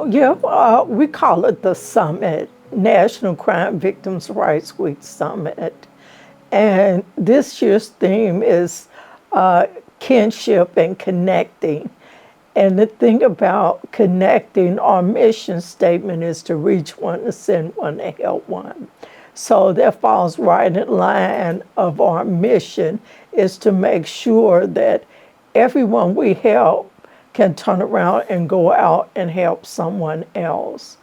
Yeah, we call it the Summit, National Crime Victims' Rights Week Summit. And this year's theme is kinship and connecting. And the thing about connecting, our mission statement is to reach one, to send one, to help one. So that falls right in line of our mission is to make sure that everyone we help can turn around and go out and help someone else.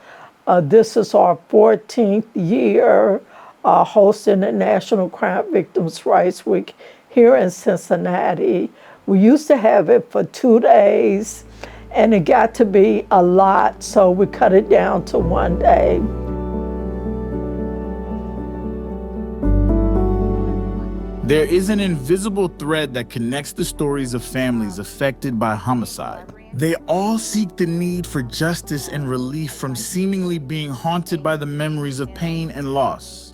This is our 14th year hosting the National Crime Victims' Rights Week here in Cincinnati. We used to have it for 2 days, and it got to be a lot, so we cut it down to 1 day. There is an invisible thread that connects the stories of families affected by homicide. They all seek the need for justice and relief from seemingly being haunted by the memories of pain and loss.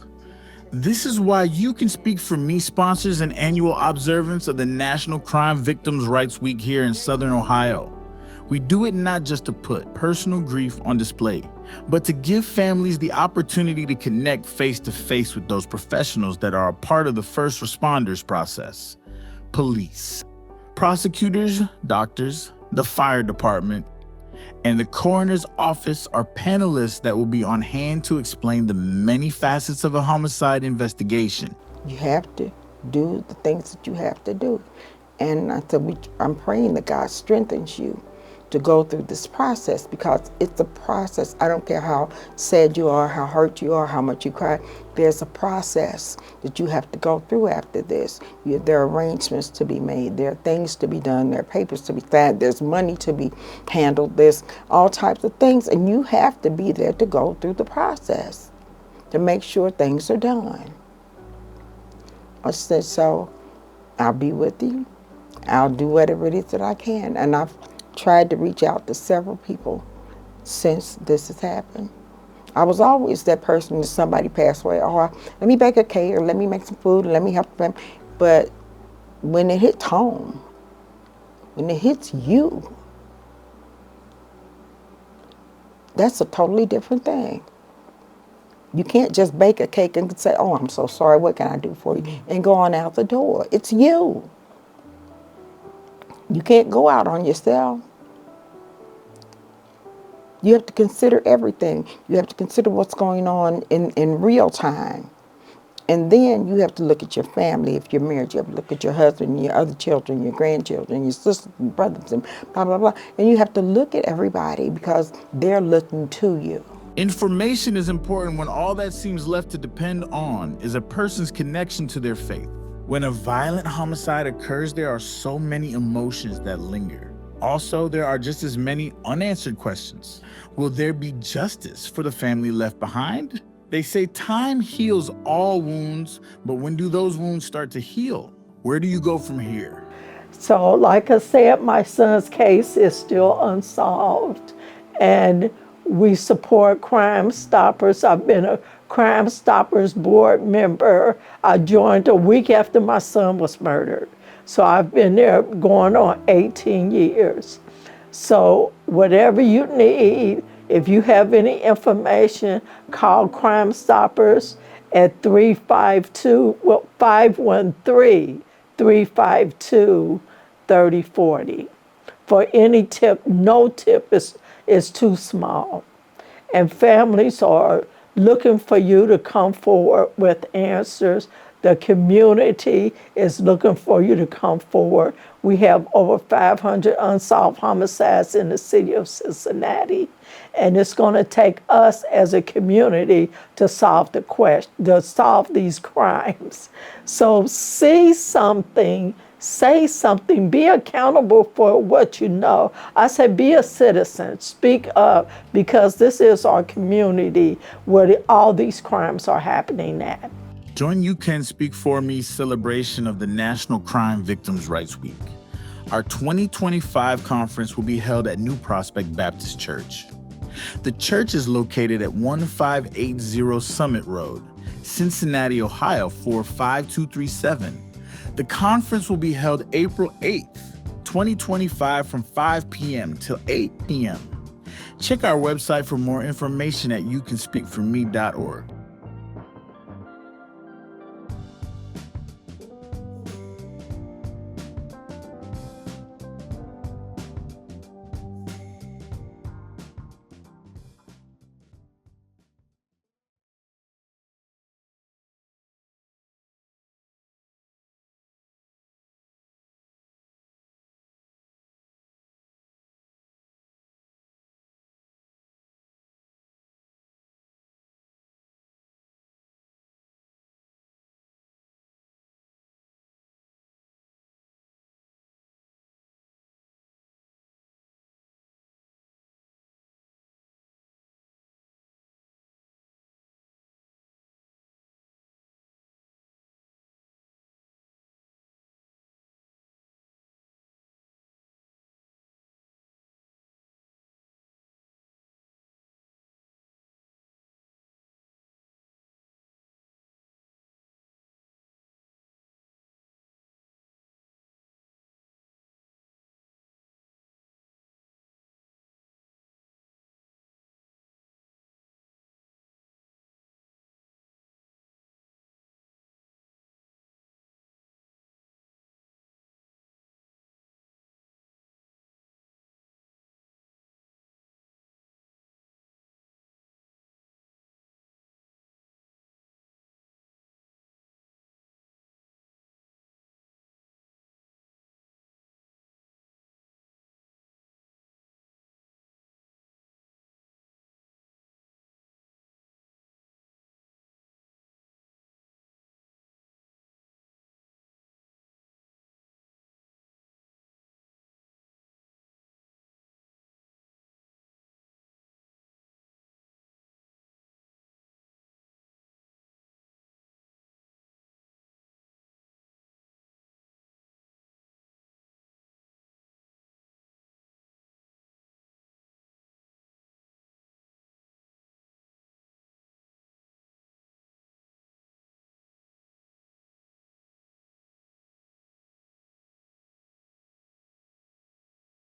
This is why You Can Speak for Me sponsors an annual observance of the National Crime Victims' Rights Week here in Southern Ohio. We do it not just to put personal grief on display, but to give families the opportunity to connect face-to-face with those professionals that are a part of the first responders process. Police, prosecutors, doctors, the fire department, and the coroner's office are panelists that will be on hand to explain the many facets of a homicide investigation. You have to do the things that you have to do. And I'm praying that God strengthens you to go through this process, because it's a process. I don't care how sad you are, how hurt you are, how much you cry. There's a process that you have to go through after this. There are arrangements to be made. There are things to be done. There are papers to be signed. There's money to be handled. There's all types of things. And you have to be there to go through the process to make sure things are done. I said, so I'll be with you. I'll do whatever it is that I can. And I've tried to reach out to several people since this has happened. I was always that person if somebody passed away, let me bake a cake, or let me make some food, and let me help them. But when it hits home, when it hits you, that's a totally different thing. You can't just bake a cake and say, oh, I'm so sorry, what can I do for you? And go on out the door. It's you. You can't go out on yourself. You have to consider everything. You have to consider what's going on in real time. And then you have to look at your family. If you're married, you have to look at your husband, your other children, your grandchildren, your sisters and brothers, and blah, blah, blah. And you have to look at everybody because they're looking to you. Information is important when all that seems left to depend on is a person's connection to their faith. When a violent homicide occurs, there are so many emotions that linger. Also, there are just as many unanswered questions. Will there be justice for the family left behind? They say time heals all wounds, but when do those wounds start to heal? Where do you go from here? So, like I said, my son's case is still unsolved, and we support Crime Stoppers. I've been a Crime Stoppers board member. I joined a week after my son was murdered. So I've been there going on 18 years. So whatever you need, if you have any information, call Crime Stoppers at 513-352-3040. For any tip, no tip is too small. And families are looking for you to come forward with answers. The community is looking for you to come forward. We have over 500 unsolved homicides in the city of Cincinnati, and it's going to take us as a community to solve the question, to solve these crimes. So see something, say something, be accountable for what you know. I say be a citizen, speak up, because this is our community where all these crimes are happening at. Join You Can Speak For Me celebration of the National Crime Victims' Rights Week. Our 2025 conference will be held at New Prospect Baptist Church. The church is located at 1580 Summit Road, Cincinnati, Ohio 45237. The conference will be held April 8th, 2025 from 5 p.m. till 8 p.m. Check our website for more information at youcanspeakforme.org.